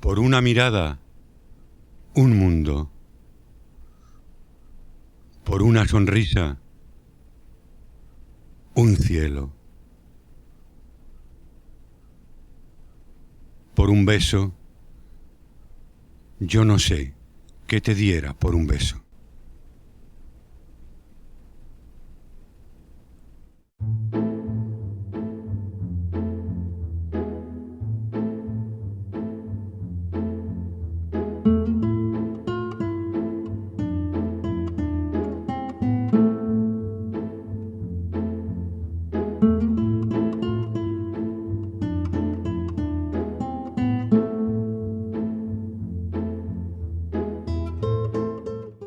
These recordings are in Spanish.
Por una mirada, un mundo. Por una sonrisa, un cielo. Por un beso, yo no sé qué te diera por un beso.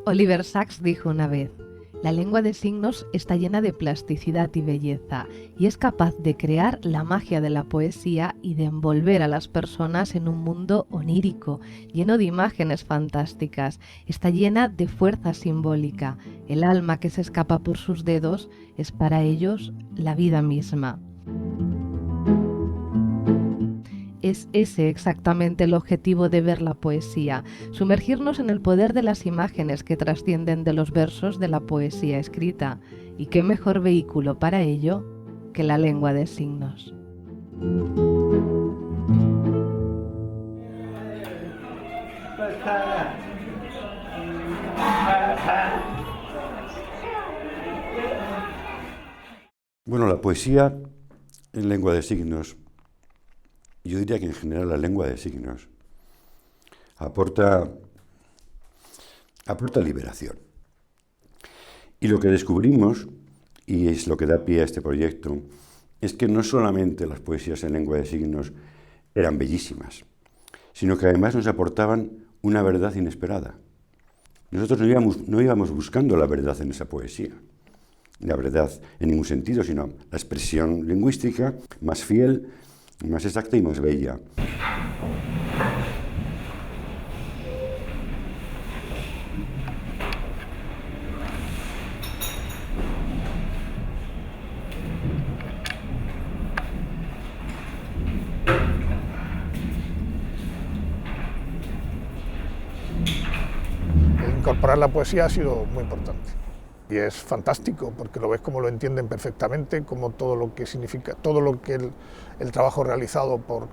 Oliver Sacks dijo una vez: la lengua de signos está llena de plasticidad y belleza y es capaz de crear la magia de la poesía y de envolver a las personas en un mundo onírico, lleno de imágenes fantásticas. Está llena de fuerza simbólica. El alma que se escapa por sus dedos es para ellos la vida misma. Es ese exactamente el objetivo de ver la poesía, sumergirnos en el poder de las imágenes que trascienden de los versos de la poesía escrita. ¿Y qué mejor vehículo para ello que la lengua de signos? Bueno, la poesía en lengua de signos, yo diría que en general la lengua de signos, aporta liberación. Y lo que descubrimos, y es lo que da pie a este proyecto, es que no solamente las poesías en lengua de signos eran bellísimas, sino que además nos aportaban una verdad inesperada. Nosotros no íbamos buscando la verdad en esa poesía, la verdad en ningún sentido, sino la expresión lingüística más fiel, más exacta y más bella. Incorporar la poesía ha sido muy importante y es fantástico porque lo ves como lo entienden perfectamente, como todo lo que significa, todo lo que el trabajo realizado por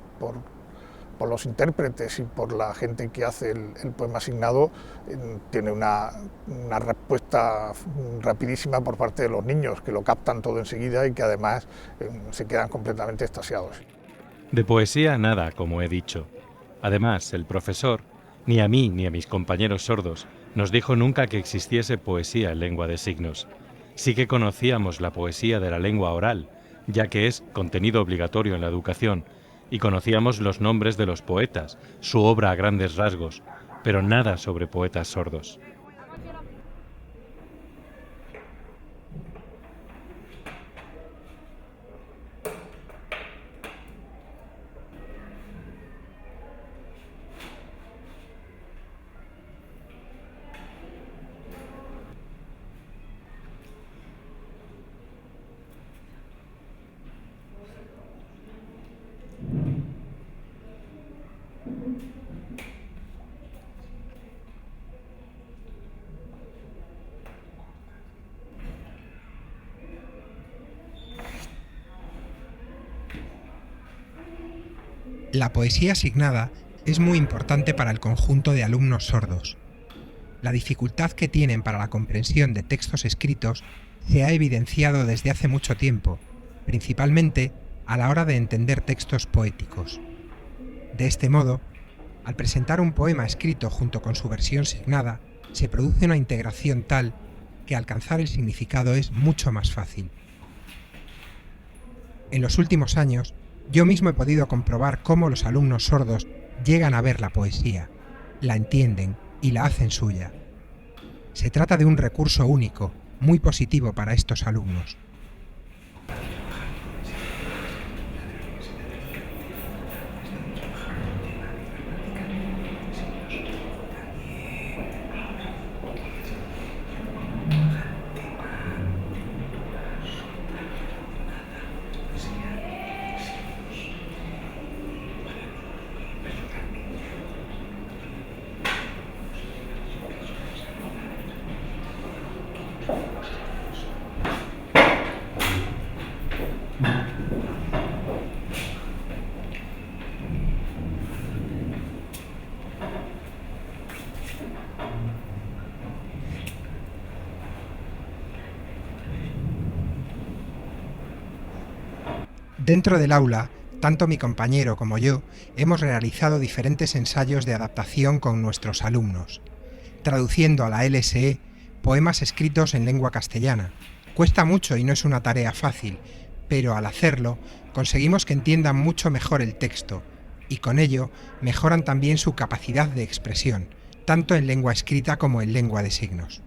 los intérpretes y por la gente que hace el poema asignado tiene una respuesta rapidísima por parte de los niños, que lo captan todo enseguida y que además se quedan completamente extasiados. De poesía nada, como he dicho. Además, el profesor, ni a mí ni a mis compañeros sordos, nos dijo nunca que existiese poesía en lengua de signos. Sí que conocíamos la poesía de la lengua oral, ya que es contenido obligatorio en la educación, y conocíamos los nombres de los poetas, su obra a grandes rasgos, pero nada sobre poetas sordos. La poesía asignada es muy importante para el conjunto de alumnos sordos. La dificultad que tienen para la comprensión de textos escritos se ha evidenciado desde hace mucho tiempo, principalmente a la hora de entender textos poéticos. De este modo, al presentar un poema escrito junto con su versión signada, se produce una integración tal que alcanzar el significado es mucho más fácil. En los últimos años, yo mismo he podido comprobar cómo los alumnos sordos llegan a ver la poesía, la entienden y la hacen suya. Se trata de un recurso único, muy positivo para estos alumnos. Dentro del aula, tanto mi compañero como yo hemos realizado diferentes ensayos de adaptación con nuestros alumnos, traduciendo a la LSE poemas escritos en lengua castellana. Cuesta mucho y no es una tarea fácil, pero al hacerlo conseguimos que entiendan mucho mejor el texto y con ello mejoran también su capacidad de expresión, tanto en lengua escrita como en lengua de signos.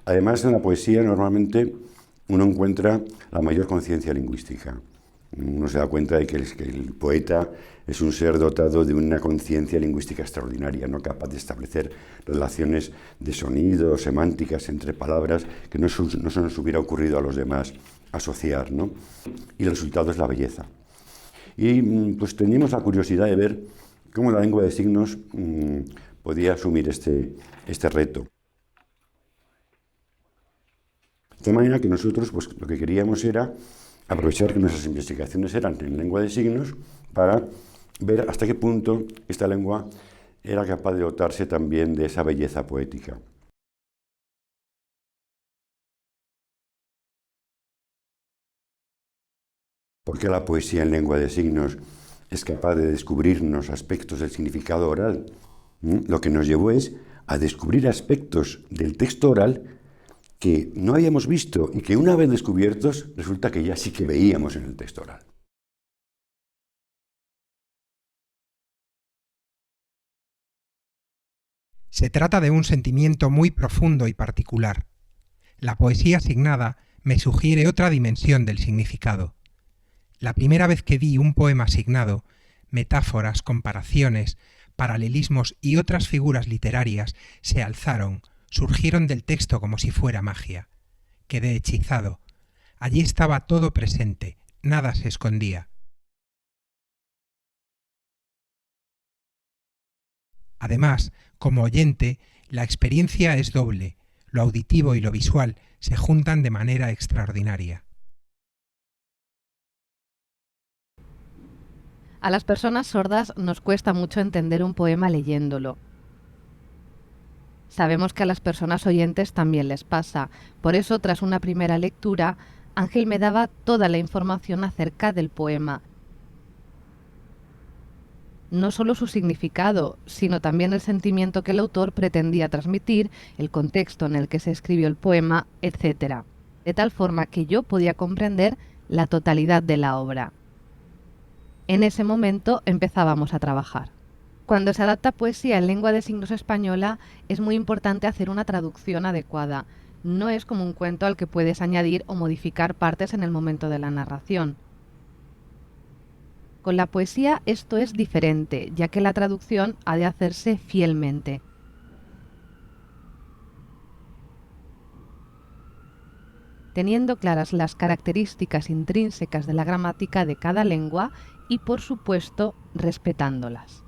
Además, en la poesía normalmente uno encuentra la mayor conciencia lingüística. Uno se da cuenta de que el poeta es un ser dotado de una conciencia lingüística extraordinaria, ¿no? Capaz de establecer relaciones de sonido, semánticas entre palabras que no se nos hubiera ocurrido a los demás asociar, ¿no? Y el resultado es la belleza. Y pues teníamos la curiosidad de ver cómo la lengua de signos podía asumir este reto. De manera que nosotros pues, lo que queríamos era aprovechar que nuestras investigaciones eran en lengua de signos para ver hasta qué punto esta lengua era capaz de dotarse también de esa belleza poética. Porque la poesía en lengua de signos es capaz de descubrirnos aspectos del significado oral. Lo que nos llevó es a descubrir aspectos del texto oral que no habíamos visto y que una vez descubiertos resulta que ya sí que veíamos en el texto oral. Se trata de un sentimiento muy profundo y particular. La poesía asignada me sugiere otra dimensión del significado. La primera vez que vi un poema asignado, metáforas, comparaciones, paralelismos y otras figuras literarias se alzaron, surgieron del texto como si fuera magia. Quedé hechizado. Allí estaba todo presente, nada se escondía. Además, como oyente, la experiencia es doble. Lo auditivo y lo visual se juntan de manera extraordinaria. A las personas sordas nos cuesta mucho entender un poema leyéndolo. Sabemos que a las personas oyentes también les pasa. Por eso, tras una primera lectura, Ángel me daba toda la información acerca del poema. No solo su significado, sino también el sentimiento que el autor pretendía transmitir, el contexto en el que se escribió el poema, etc. De tal forma que yo podía comprender la totalidad de la obra. En ese momento empezábamos a trabajar. Cuando se adapta poesía en lengua de signos española, es muy importante hacer una traducción adecuada. No es como un cuento al que puedes añadir o modificar partes en el momento de la narración. Con la poesía esto es diferente, ya que la traducción ha de hacerse fielmente. Teniendo claras las características intrínsecas de la gramática de cada lengua y, por supuesto, respetándolas.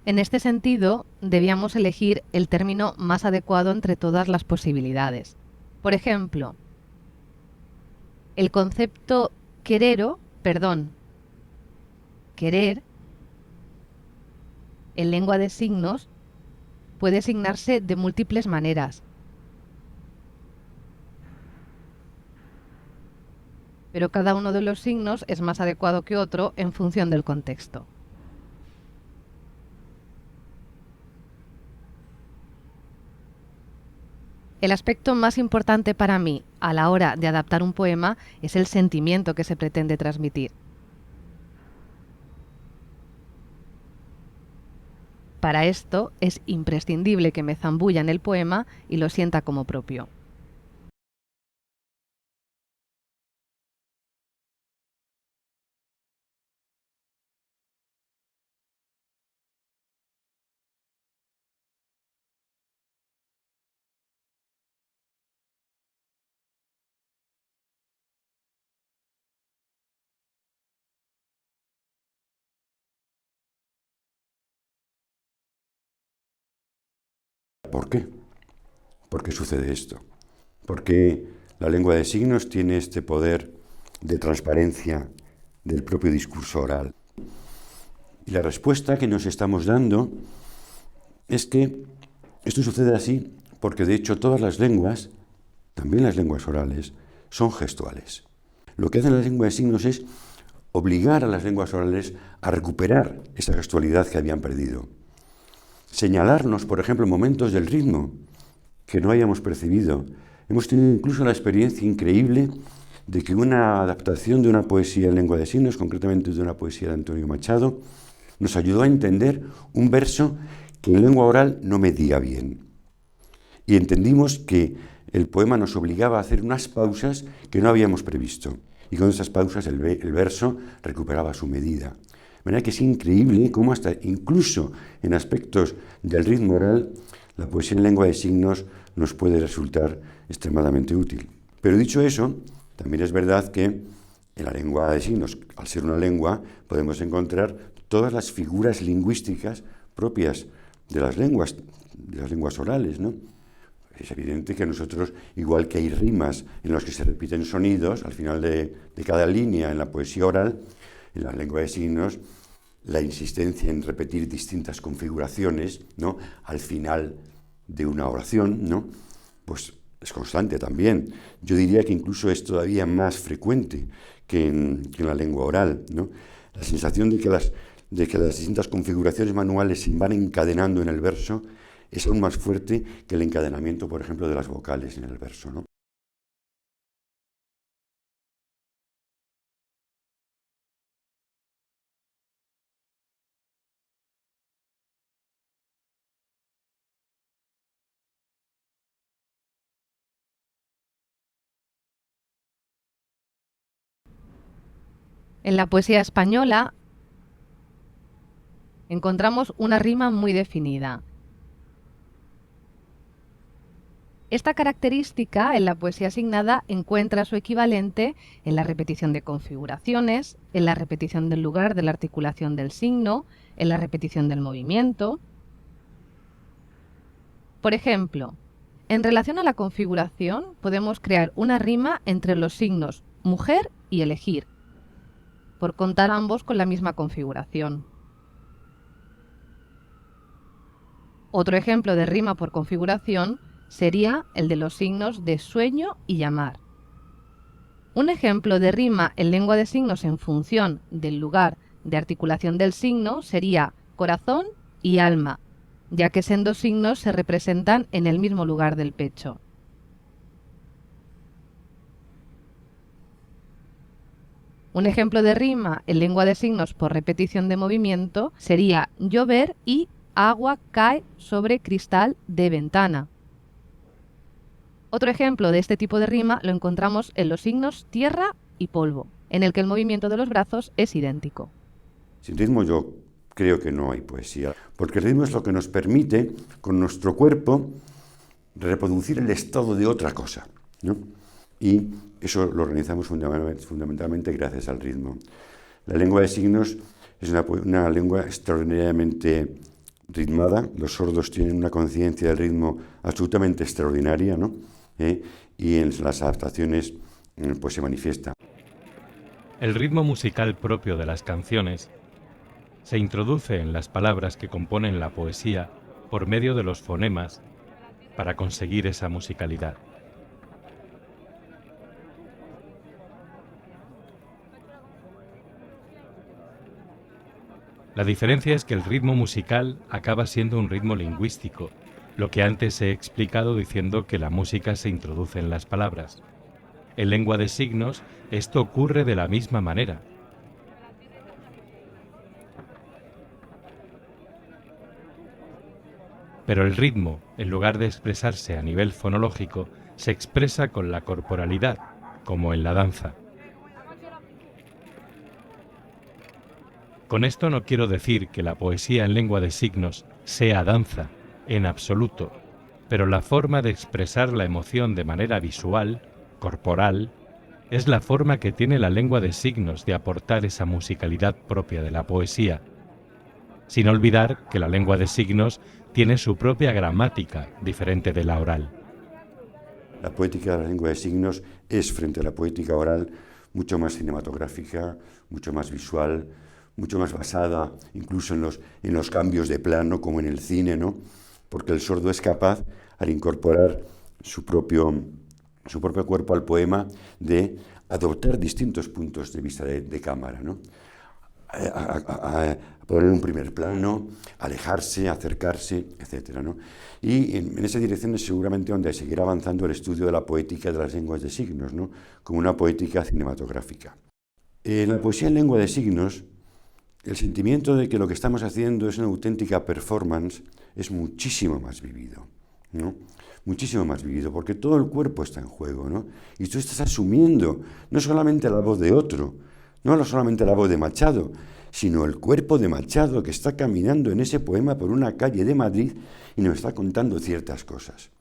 En este sentido, debíamos elegir el término más adecuado entre todas las posibilidades. Por ejemplo, el concepto querer, en lengua de signos, puede asignarse de múltiples maneras. Pero cada uno de los signos es más adecuado que otro en función del contexto. El aspecto más importante para mí a la hora de adaptar un poema es el sentimiento que se pretende transmitir. Para esto es imprescindible que me zambulla en el poema y lo sienta como propio. ¿Por qué? ¿Por qué sucede esto? ¿Por qué la lengua de signos tiene este poder de transparencia del propio discurso oral? Y la respuesta que nos estamos dando es que esto sucede así porque de hecho todas las lenguas, también las lenguas orales, son gestuales. Lo que hace la lengua de signos es obligar a las lenguas orales a recuperar esa gestualidad que habían perdido. Señalarnos, por ejemplo, momentos del ritmo que no hayamos percibido. Hemos tenido incluso la experiencia increíble de que una adaptación de una poesía en lengua de signos, concretamente de una poesía de Antonio Machado, nos ayudó a entender un verso que en lengua oral no medía bien. Y entendimos que el poema nos obligaba a hacer unas pausas que no habíamos previsto. Y con esas pausas el verso recuperaba su medida. De manera que es increíble cómo hasta incluso en aspectos del ritmo oral, la poesía en lengua de signos nos puede resultar extremadamente útil. Pero dicho eso, también es verdad que en la lengua de signos, al ser una lengua, podemos encontrar todas las figuras lingüísticas propias de las lenguas orales, ¿no? Es evidente que nosotros, igual que hay rimas en las que se repiten sonidos al final de cada línea en la poesía oral, en la lengua de signos, la insistencia en repetir distintas configuraciones, ¿no?, al final de una oración, ¿no?, pues es constante también. Yo diría que incluso es todavía más frecuente que en la lengua oral, ¿no? La sensación de que las distintas configuraciones manuales se van encadenando en el verso es aún más fuerte que el encadenamiento, por ejemplo, de las vocales en el verso, ¿no? En la poesía española encontramos una rima muy definida. Esta característica en la poesía asignada encuentra su equivalente en la repetición de configuraciones, en la repetición del lugar de la articulación del signo, en la repetición del movimiento. Por ejemplo, en relación a la configuración podemos crear una rima entre los signos mujer y elegir, por contar ambos con la misma configuración. Otro ejemplo de rima por configuración sería el de los signos de sueño y llamar. Un ejemplo de rima en lengua de signos en función del lugar de articulación del signo sería corazón y alma, ya que siendo signos se representan en el mismo lugar del pecho. Un ejemplo de rima en lengua de signos por repetición de movimiento sería llover y agua cae sobre cristal de ventana. Otro ejemplo de este tipo de rima lo encontramos en los signos tierra y polvo, en el que el movimiento de los brazos es idéntico. Sin ritmo yo creo que no hay poesía, porque el ritmo es lo que nos permite, con nuestro cuerpo, reproducir el estado de otra cosa, ¿no? Y eso lo organizamos fundamentalmente gracias al ritmo. La lengua de signos es una lengua extraordinariamente ritmada. Los sordos tienen una conciencia del ritmo absolutamente extraordinaria, ¿no? Y en las adaptaciones pues se manifiesta. El ritmo musical propio de las canciones se introduce en las palabras que componen la poesía por medio de los fonemas para conseguir esa musicalidad. La diferencia es que el ritmo musical acaba siendo un ritmo lingüístico, lo que antes he explicado diciendo que la música se introduce en las palabras. En lengua de signos, esto ocurre de la misma manera. Pero el ritmo, en lugar de expresarse a nivel fonológico, se expresa con la corporalidad, como en la danza. Con esto no quiero decir que la poesía en lengua de signos sea danza, en absoluto, pero la forma de expresar la emoción de manera visual, corporal, es la forma que tiene la lengua de signos de aportar esa musicalidad propia de la poesía, sin olvidar que la lengua de signos tiene su propia gramática, diferente de la oral. La poética de la lengua de signos es, frente a la poética oral, mucho más cinematográfica, mucho más visual, mucho más basada incluso en los cambios de plano, como en el cine, ¿no? Porque el sordo es capaz, al incorporar su propio cuerpo al poema, de adoptar distintos puntos de vista de cámara, ¿no? A poner un primer plano, alejarse, acercarse, etc., ¿no? Y en esa dirección es seguramente donde seguirá avanzando el estudio de la poética de las lenguas de signos, ¿no? Como una poética cinematográfica. En la poesía en lengua de signos, el sentimiento de que lo que estamos haciendo es una auténtica performance es muchísimo más vivido, ¿no? Muchísimo más vivido, porque todo el cuerpo está en juego, ¿no? Y tú estás asumiendo no solamente la voz de otro, no solamente la voz de Machado, sino el cuerpo de Machado que está caminando en ese poema por una calle de Madrid y nos está contando ciertas cosas.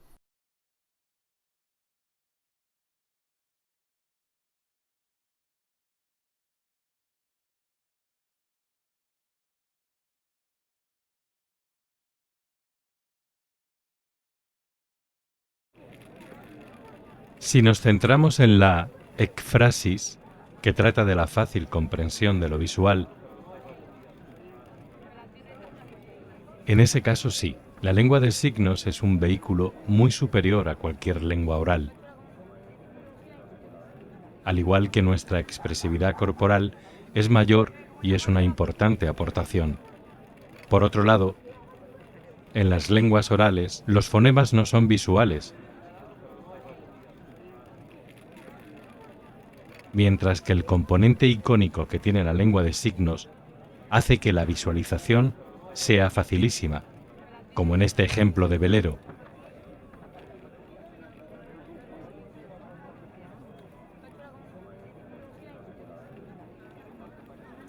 Si nos centramos en la ekfrasis, que trata de la fácil comprensión de lo visual, en ese caso sí, la lengua de signos es un vehículo muy superior a cualquier lengua oral. Al igual que nuestra expresividad corporal es mayor y es una importante aportación. Por otro lado, en las lenguas orales los fonemas no son visuales, mientras que el componente icónico que tiene la lengua de signos hace que la visualización sea facilísima, como en este ejemplo de velero.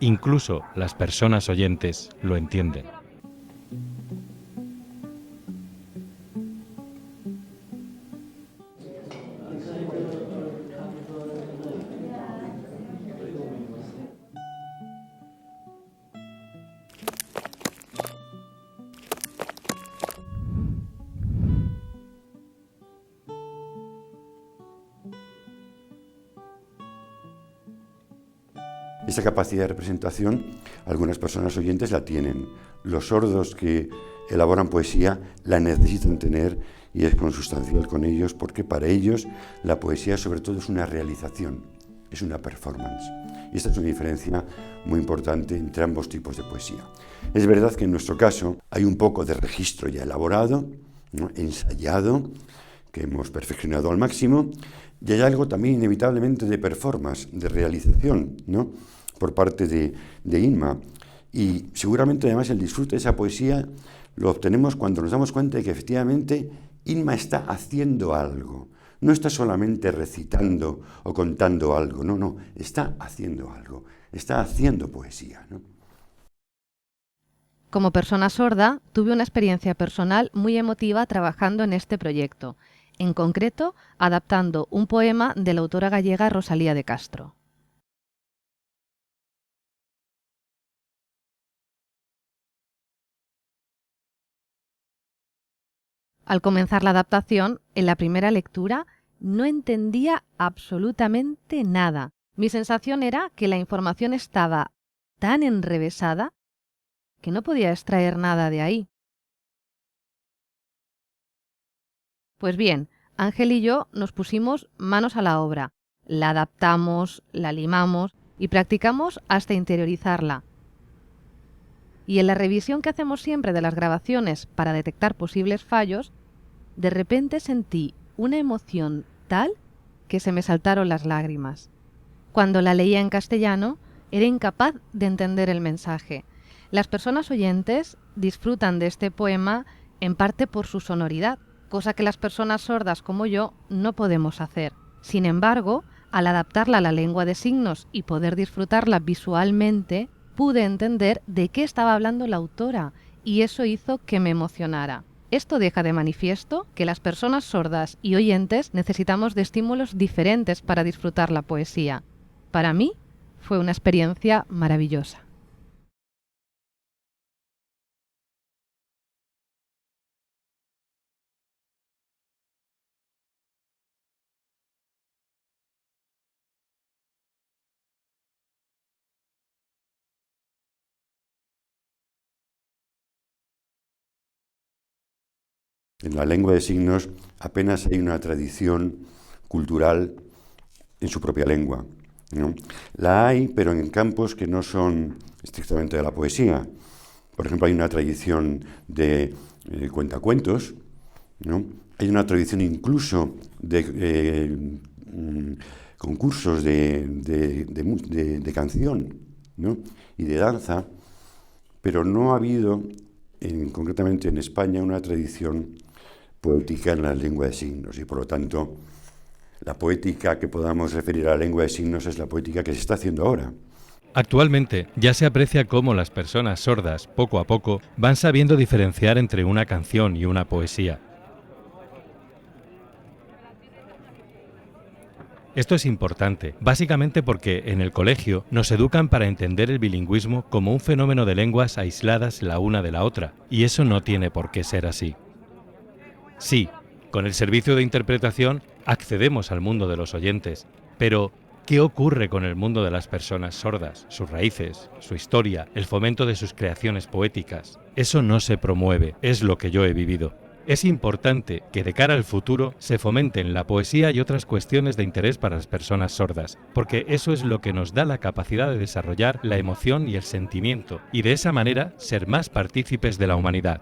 Incluso las personas oyentes lo entienden. Esa capacidad de representación, algunas personas oyentes la tienen. Los sordos que elaboran poesía la necesitan tener y es consustancial con ellos, porque para ellos la poesía sobre todo es una realización, es una performance. Y esta es una diferencia muy importante entre ambos tipos de poesía. Es verdad que en nuestro caso hay un poco de registro ya elaborado, ¿no?, ensayado, que hemos perfeccionado al máximo, y hay algo también inevitablemente de performance, de realización, ¿no?, por parte de Inma. Y seguramente además el disfrute de esa poesía lo obtenemos cuando nos damos cuenta de que efectivamente Inma está haciendo algo. No está solamente recitando o contando algo, no, está haciendo algo, está haciendo poesía, ¿no? Como persona sorda, tuve una experiencia personal muy emotiva trabajando en este proyecto, en concreto, adaptando un poema de la autora gallega Rosalía de Castro. Al comenzar la adaptación, en la primera lectura, no entendía absolutamente nada. Mi sensación era que la información estaba tan enrevesada que no podía extraer nada de ahí. Pues bien, Ángel y yo nos pusimos manos a la obra, la adaptamos, la limamos y practicamos hasta interiorizarla. Y en la revisión que hacemos siempre de las grabaciones para detectar posibles fallos, de repente sentí una emoción tal que se me saltaron las lágrimas. Cuando la leía en castellano, era incapaz de entender el mensaje. Las personas oyentes disfrutan de este poema en parte por su sonoridad, cosa que las personas sordas como yo no podemos hacer. Sin embargo, al adaptarla a la lengua de signos y poder disfrutarla visualmente, pude entender de qué estaba hablando la autora y eso hizo que me emocionara. Esto deja de manifiesto que las personas sordas y oyentes necesitamos de estímulos diferentes para disfrutar la poesía. Para mí, fue una experiencia maravillosa. En la lengua de signos apenas hay una tradición cultural en su propia lengua, ¿no? La hay, pero en campos que no son estrictamente de la poesía. Por ejemplo, hay una tradición de cuentacuentos, ¿no? Hay una tradición incluso de concursos de canción, ¿no?, y de danza, pero no ha habido, concretamente en España, una tradición poética en la lengua de signos, y por lo tanto la poética que podamos referir a la lengua de signos es la poética que se está haciendo ahora. Actualmente ya se aprecia cómo las personas sordas, poco a poco, van sabiendo diferenciar entre una canción y una poesía. Esto es importante, básicamente porque en el colegio nos educan para entender el bilingüismo como un fenómeno de lenguas aisladas la una de la otra, y eso no tiene por qué ser así. Sí, con el servicio de interpretación accedemos al mundo de los oyentes, pero ¿qué ocurre con el mundo de las personas sordas, sus raíces, su historia, el fomento de sus creaciones poéticas? Eso no se promueve, es lo que yo he vivido. Es importante que de cara al futuro se fomenten la poesía y otras cuestiones de interés para las personas sordas, porque eso es lo que nos da la capacidad de desarrollar la emoción y el sentimiento, y de esa manera ser más partícipes de la humanidad.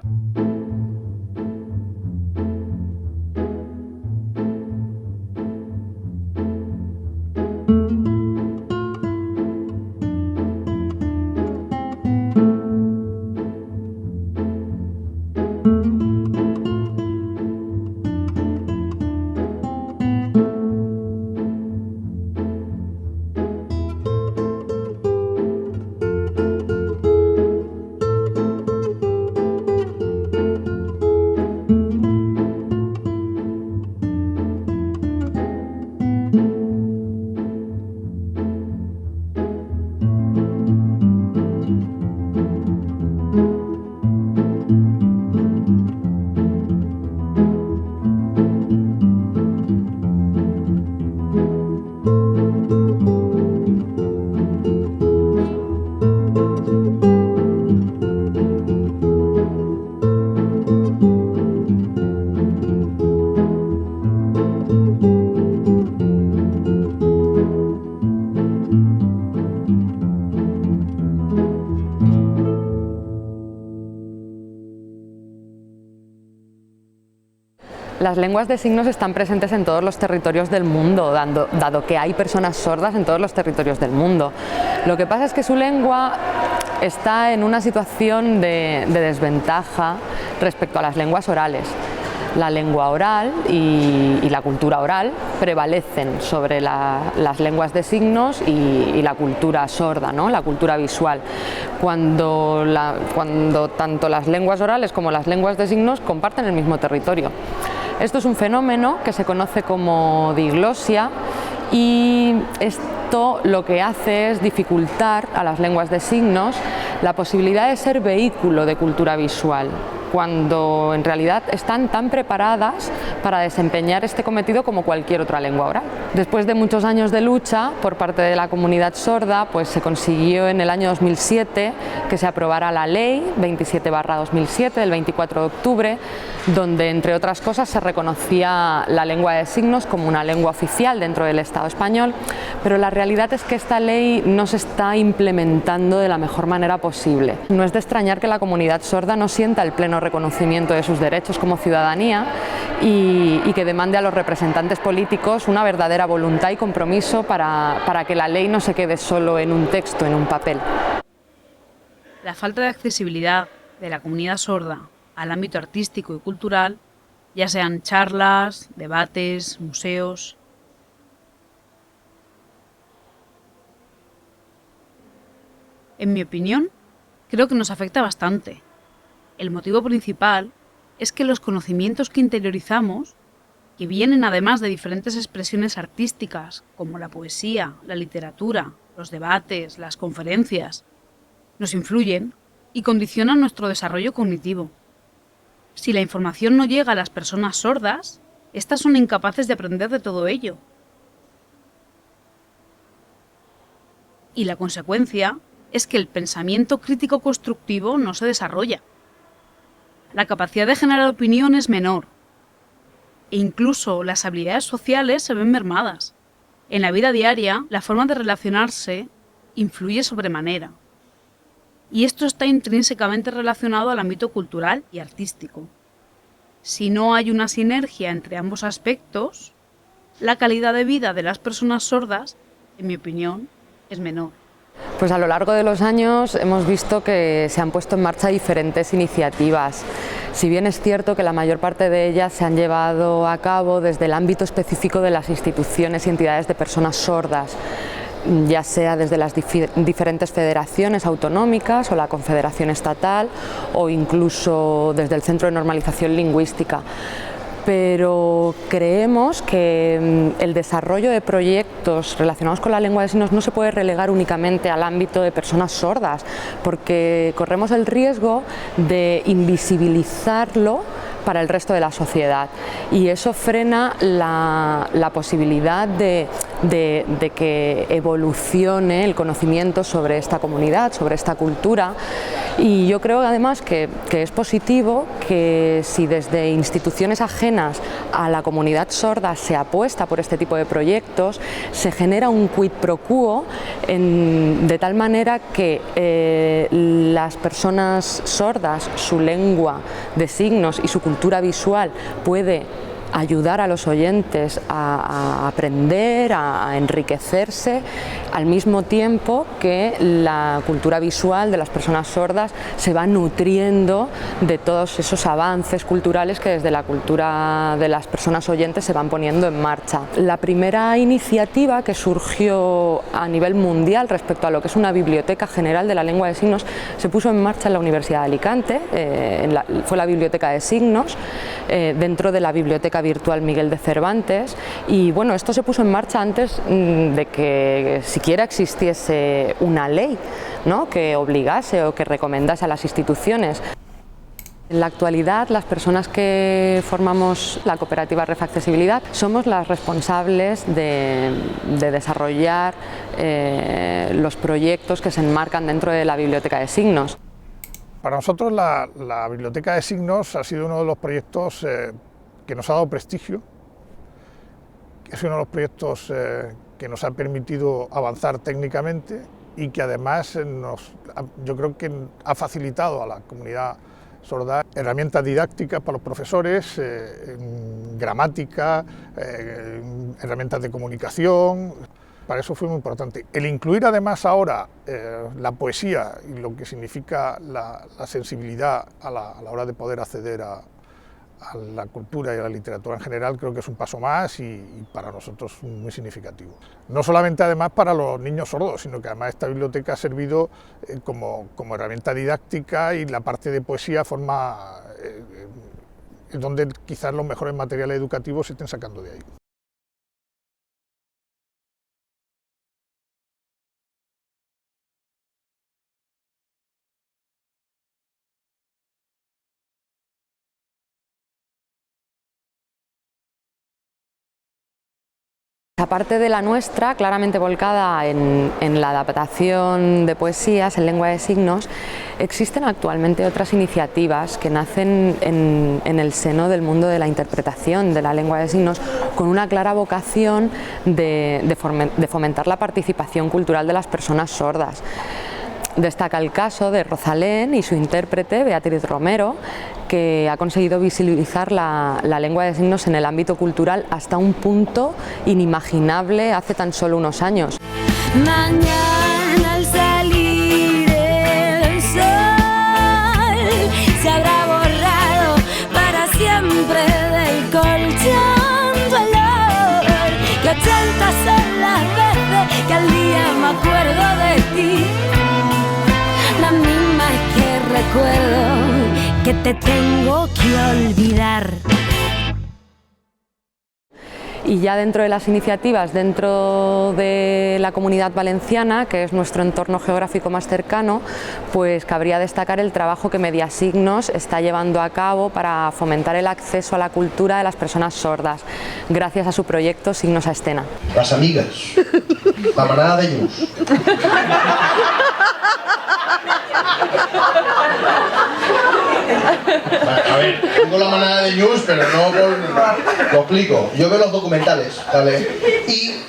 Las lenguas de signos están presentes en todos los territorios del mundo, dado que hay personas sordas en todos los territorios del mundo. Lo que pasa es que su lengua está en una situación de desventaja respecto a las lenguas orales. La lengua oral y la cultura oral prevalecen sobre las lenguas de signos y la cultura sorda, ¿no? La cultura visual, cuando tanto las lenguas orales como las lenguas de signos comparten el mismo territorio. Esto es un fenómeno que se conoce como diglosia y esto lo que hace es dificultar a las lenguas de signos la posibilidad de ser vehículo de cultura visual, cuando en realidad están tan preparadas para desempeñar este cometido como cualquier otra lengua oral. Después de muchos años de lucha por parte de la comunidad sorda, pues se consiguió en el año 2007 que se aprobara la ley 27/2007 del 24 de octubre, donde entre otras cosas se reconocía la lengua de signos como una lengua oficial dentro del Estado español, pero la realidad es que esta ley no se está implementando de la mejor manera posible. No es de extrañar que la comunidad sorda no sienta el pleno reconocimiento de sus derechos como ciudadanía y que demande a los representantes políticos una verdadera voluntad y compromiso para que la ley no se quede solo en un texto, en un papel. La falta de accesibilidad de la comunidad sorda al ámbito artístico y cultural, ya sean charlas, debates, museos. En mi opinión, creo que nos afecta bastante. El motivo principal es que los conocimientos que interiorizamos, que vienen además de diferentes expresiones artísticas, como la poesía, la literatura, los debates, las conferencias, nos influyen y condicionan nuestro desarrollo cognitivo. Si la información no llega a las personas sordas, éstas son incapaces de aprender de todo ello. Y la consecuencia es que el pensamiento crítico constructivo no se desarrolla. La capacidad de generar opinión es menor, e incluso las habilidades sociales se ven mermadas. En la vida diaria, la forma de relacionarse influye sobremanera, y esto está intrínsecamente relacionado al ámbito cultural y artístico. Si no hay una sinergia entre ambos aspectos, la calidad de vida de las personas sordas, en mi opinión, es menor. Pues a lo largo de los años hemos visto que se han puesto en marcha diferentes iniciativas. Si bien es cierto que la mayor parte de ellas se han llevado a cabo desde el ámbito específico de las instituciones y entidades de personas sordas, ya sea desde las diferentes federaciones autonómicas o la Confederación Estatal o incluso desde el Centro de Normalización Lingüística. Pero creemos que el desarrollo de proyectos relacionados con la lengua de signos no se puede relegar únicamente al ámbito de personas sordas, porque corremos el riesgo de invisibilizarlo para el resto de la sociedad, y eso frena la posibilidad de que evolucione el conocimiento sobre esta comunidad, sobre esta cultura. Y yo creo además que es positivo que si desde instituciones ajenas a la comunidad sorda se apuesta por este tipo de proyectos, se genera un quid pro quo de tal manera que las personas sordas, su lengua de signos y su cultura visual puede ayudar a los oyentes a aprender, a enriquecerse, al mismo tiempo que la cultura visual de las personas sordas se va nutriendo de todos esos avances culturales que desde la cultura de las personas oyentes se van poniendo en marcha. La primera iniciativa que surgió a nivel mundial respecto a lo que es una biblioteca general de la lengua de signos se puso en marcha en la Universidad de Alicante, fue la Biblioteca de Signos, dentro de la Biblioteca Virtual Miguel de Cervantes, y bueno, esto se puso en marcha antes de que siquiera existiese una ley, ¿no?, que obligase o que recomendase a las instituciones. En la actualidad, las personas que formamos la cooperativa Refaccesibilidad somos las responsables de desarrollar los proyectos que se enmarcan dentro de la Biblioteca de Signos. Para nosotros la Biblioteca de Signos ha sido uno de los proyectos que nos ha dado prestigio, que ha sido uno de los proyectos que nos ha permitido avanzar técnicamente y que además yo creo que ha facilitado a la comunidad sorda, herramientas didácticas para los profesores, gramática, herramientas de comunicación. Para eso fue muy importante. El incluir además ahora la poesía y lo que significa la sensibilidad a la hora de poder acceder a la cultura y a la literatura en general, creo que es un paso más y para nosotros muy significativo. No solamente además para los niños sordos, sino que además esta biblioteca ha servido como herramienta didáctica, y la parte de poesía forma donde quizás los mejores materiales educativos se estén sacando de ahí. Aparte de la nuestra, claramente volcada en la adaptación de poesías en lengua de signos, existen actualmente otras iniciativas que nacen en el seno del mundo de la interpretación de la lengua de signos, con una clara vocación de fomentar la participación cultural de las personas sordas. Destaca el caso de Rosalén y su intérprete, Beatriz Romero, que ha conseguido visibilizar la lengua de signos en el ámbito cultural hasta un punto inimaginable hace tan solo unos años. Mañana al salir el sol se habrá borrado para siempre del colchón tu olor, que 80 son las veces que al día me acuerdo de ti. La misma es que recuerdo que te tengo que olvidar. Y ya dentro de las iniciativas, dentro de la Comunidad Valenciana, que es nuestro entorno geográfico más cercano, pues cabría destacar el trabajo que Mediasignos está llevando a cabo para fomentar el acceso a la cultura de las personas sordas, gracias a su proyecto Signos a Escena. Las amigas, la manada de Ñus. A ver, tengo la manada de Ñus, pero no por... Lo explico. Yo veo los documentales, ¿vale? Y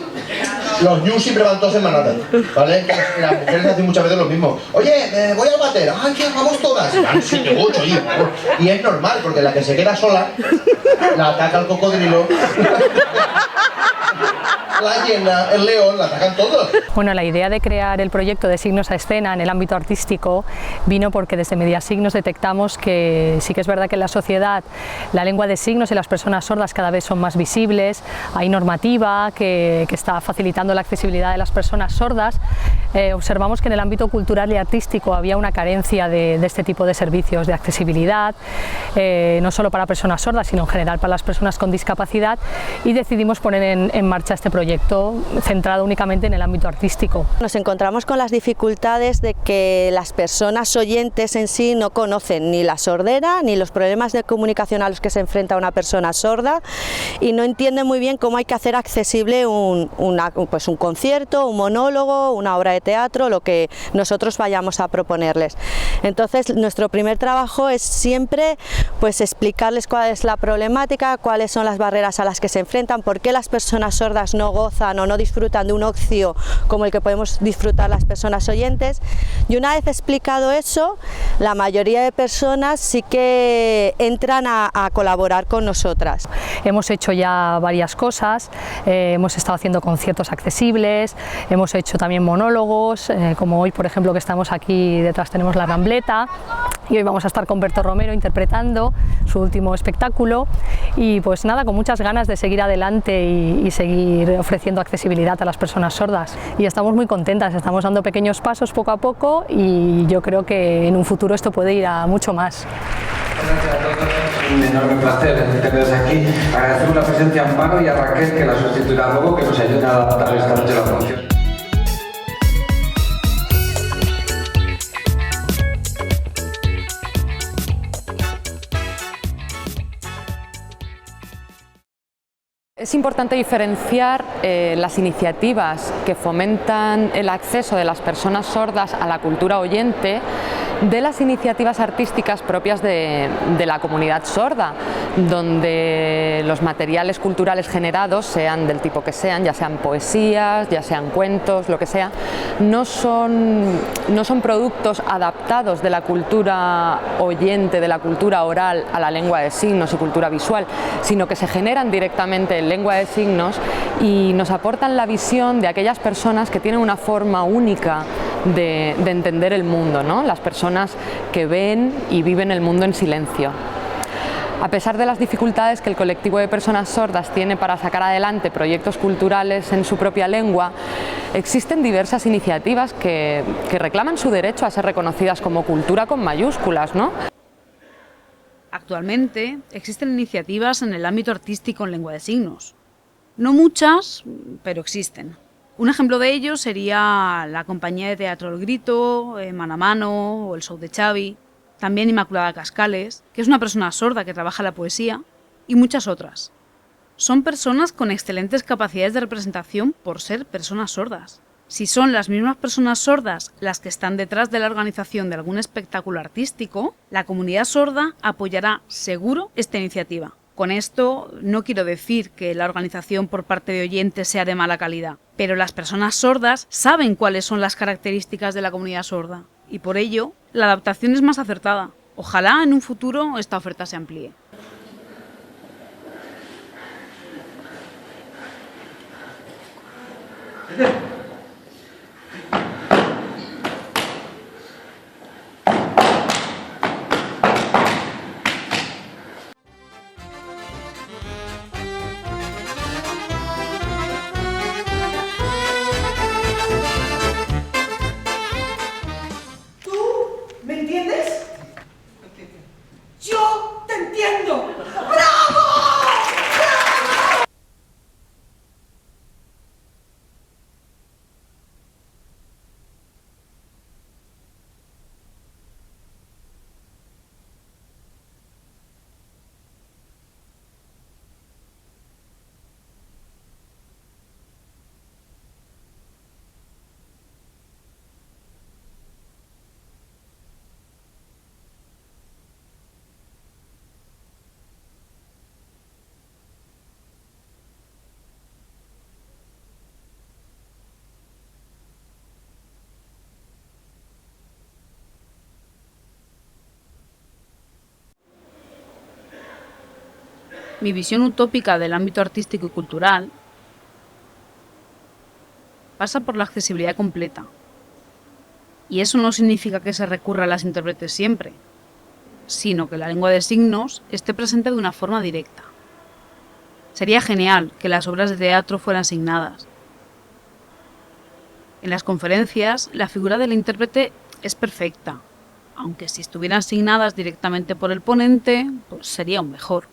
los Ñus siempre van todos en manada, ¿vale? Las mujeres hacen muchas veces lo mismo. Oye, voy al váter. ¡Ay, que vamos todas! Y van 7, 8, y es normal, porque la que se queda sola la ataca el cocodrilo. La hiena, el león, la atacan todos. Bueno, la idea de crear el proyecto de Signos a Escena en el ámbito artístico vino porque desde Mediasignos detectamos que sí que es verdad que en la sociedad la lengua de signos y las personas sordas cada vez son más visibles, hay normativa que está facilitando la accesibilidad de las personas sordas. Observamos que en el ámbito cultural y artístico había una carencia de este tipo de servicios de accesibilidad, no solo para personas sordas, sino en general para las personas con discapacidad, y decidimos poner en marcha este proyecto centrado únicamente en el ámbito artístico. Nos encontramos con las dificultades de que las personas oyentes en sí no conocen ni la sordera ni los problemas de comunicación a los que se enfrenta una persona sorda, y no entienden muy bien cómo hay que hacer accesible un concierto, un monólogo, una obra de teatro, lo que nosotros vayamos a proponerles. Entonces nuestro primer trabajo es siempre pues explicarles cuál es la problemática, cuáles son las barreras a las que se enfrentan, por qué las personas sordas no gozan o no disfrutan de un ocio como el que podemos disfrutar las personas oyentes. Y una vez explicado eso, la mayoría de personas sí que entran a colaborar con nosotras. Hemos hecho ya varias cosas, hemos estado haciendo conciertos accesibles, hemos hecho también monólogos, como hoy por ejemplo que estamos aquí detrás tenemos La Rambleta, y hoy vamos a estar con Berto Romero interpretando su último espectáculo, y pues nada, con muchas ganas de seguir adelante y seguir ofreciendo accesibilidad a las personas sordas, y estamos muy contentas, estamos dando pequeños pasos poco a poco, y yo creo que en un futuro esto puede ir a mucho más. Gracias a todos, un enorme placer tenerles aquí. Agradecemos la presencia a Amparo y a Raquel, que la sustituirá luego, que nos ayuda a adaptar esta noche la función. Es importante diferenciar las iniciativas que fomentan el acceso de las personas sordas a la cultura oyente de las iniciativas artísticas propias de la comunidad sorda, donde los materiales culturales generados, sean del tipo que sean, ya sean poesías, ya sean cuentos, lo que sea, no son productos adaptados de la cultura oyente, de la cultura oral a la lengua de signos y cultura visual, sino que se generan directamente en lengua de signos y nos aportan la visión de aquellas personas que tienen una forma única de entender el mundo, ¿no? Las personas que ven y viven el mundo en silencio. A pesar de las dificultades que el colectivo de personas sordas tiene para sacar adelante proyectos culturales en su propia lengua, existen diversas iniciativas que reclaman su derecho a ser reconocidas como cultura con mayúsculas, ¿no? Actualmente existen iniciativas en el ámbito artístico en lengua de signos. No muchas, pero existen. Un ejemplo de ello sería la compañía de teatro El Grito, Mano a Mano o el show de Xavi, también Inmaculada Cascales, que es una persona sorda que trabaja la poesía, y muchas otras. Son personas con excelentes capacidades de representación por ser personas sordas. Si son las mismas personas sordas las que están detrás de la organización de algún espectáculo artístico, la comunidad sorda apoyará seguro esta iniciativa. Con esto no quiero decir que la organización por parte de oyentes sea de mala calidad, pero las personas sordas saben cuáles son las características de la comunidad sorda y por ello la adaptación es más acertada. Ojalá en un futuro esta oferta se amplíe. ¿Me entiendes? ¡Yo te entiendo! ¡Bravo! Mi visión utópica del ámbito artístico y cultural pasa por la accesibilidad completa. Y eso no significa que se recurra a las intérpretes siempre, sino que la lengua de signos esté presente de una forma directa. Sería genial que las obras de teatro fueran signadas. En las conferencias, la figura del intérprete es perfecta, aunque si estuvieran signadas directamente por el ponente, pues sería aún mejor.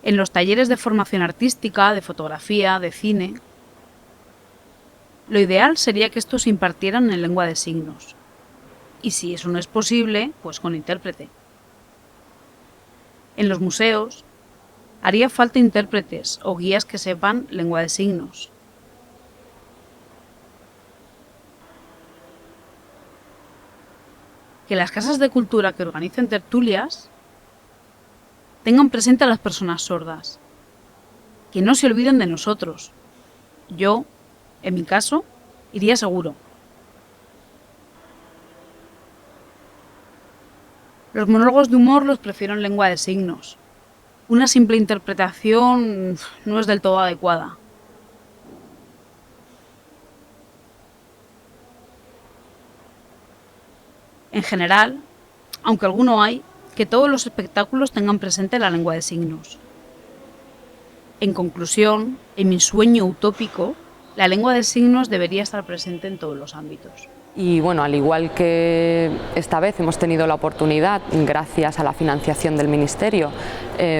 En los talleres de formación artística, de fotografía, de cine, lo ideal sería que estos se impartieran en lengua de signos. Y si eso no es posible, pues con intérprete. En los museos, haría falta intérpretes o guías que sepan lengua de signos. Que las casas de cultura que organicen tertulias tengan presente a las personas sordas, que no se olviden de nosotros. Yo, en mi caso, iría seguro. Los monólogos de humor los prefiero en lengua de signos. Una simple interpretación no es del todo adecuada. En general, aunque alguno hay, que todos los espectáculos tengan presente la lengua de signos. En conclusión, en mi sueño utópico, la lengua de signos debería estar presente en todos los ámbitos. Y bueno, al igual que esta vez hemos tenido la oportunidad, gracias a la financiación del Ministerio,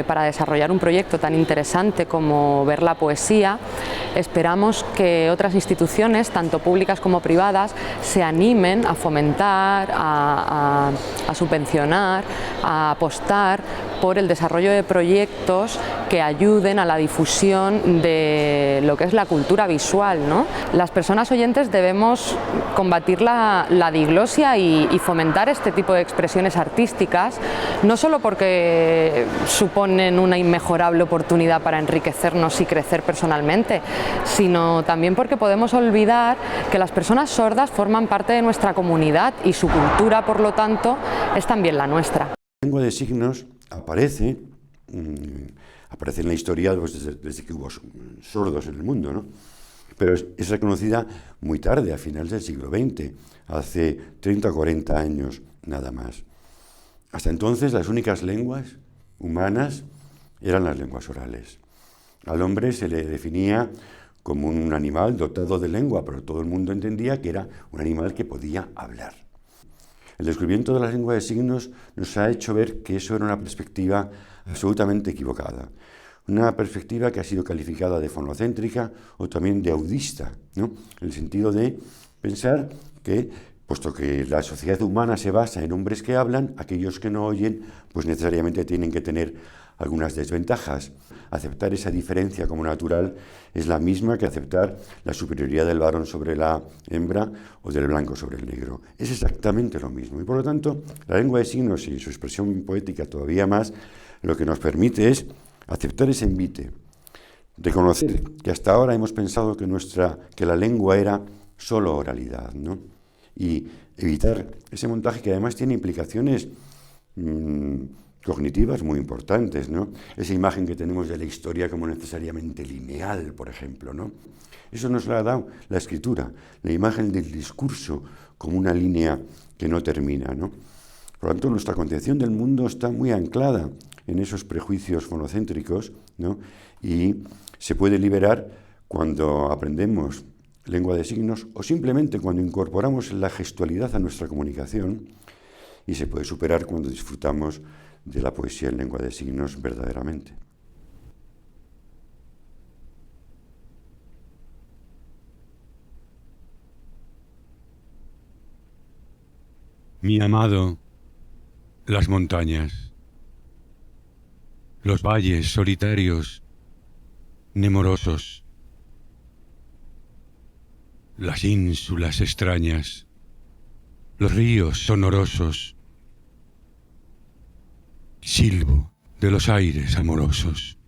para desarrollar un proyecto tan interesante como ver la poesía, esperamos que otras instituciones, tanto públicas como privadas, se animen a fomentar, a subvencionar, a apostar por el desarrollo de proyectos que ayuden a la difusión de lo que es la cultura visual, ¿no? Las personas oyentes debemos combatir difundir la diglosia y fomentar este tipo de expresiones artísticas, no solo porque suponen una inmejorable oportunidad para enriquecernos y crecer personalmente, sino también porque podemos olvidar que las personas sordas forman parte de nuestra comunidad y su cultura, por lo tanto, es también la nuestra. La lengua de signos aparece en la historia desde que hubo sordos en el mundo, ¿no? Pero es reconocida muy tarde, a finales del siglo XX, hace 30 o 40 años nada más. Hasta entonces las únicas lenguas humanas eran las lenguas orales. Al hombre se le definía como un animal dotado de lengua, pero todo el mundo entendía que era un animal que podía hablar. El descubrimiento de la lengua de signos nos ha hecho ver que eso era una perspectiva absolutamente equivocada. Una perspectiva que ha sido calificada de fonocéntrica o también de audista, ¿no? En el sentido de pensar que, puesto que la sociedad humana se basa en hombres que hablan, aquellos que no oyen, pues necesariamente tienen que tener algunas desventajas. Aceptar esa diferencia como natural es la misma que aceptar la superioridad del varón sobre la hembra o del blanco sobre el negro. Es exactamente lo mismo. Y por lo tanto, la lengua de signos y su expresión poética todavía más, lo que nos permite es aceptar ese envite, reconocer que hasta ahora hemos pensado que la lengua era solo oralidad, ¿no? Y evitar ese montaje que además tiene implicaciones cognitivas muy importantes, ¿no? Esa imagen que tenemos de la historia como necesariamente lineal, por ejemplo, ¿no? Eso nos lo ha dado la escritura, la imagen del discurso como una línea que no termina, ¿no? Por lo tanto, nuestra concepción del mundo está muy anclada en esos prejuicios fonocéntricos, ¿no? Y se puede liberar cuando aprendemos lengua de signos o simplemente cuando incorporamos la gestualidad a nuestra comunicación, y se puede superar cuando disfrutamos de la poesía en lengua de signos verdaderamente. Mi amado, las montañas, los valles solitarios, nemorosos, las ínsulas extrañas, los ríos sonorosos, silbo de los aires amorosos.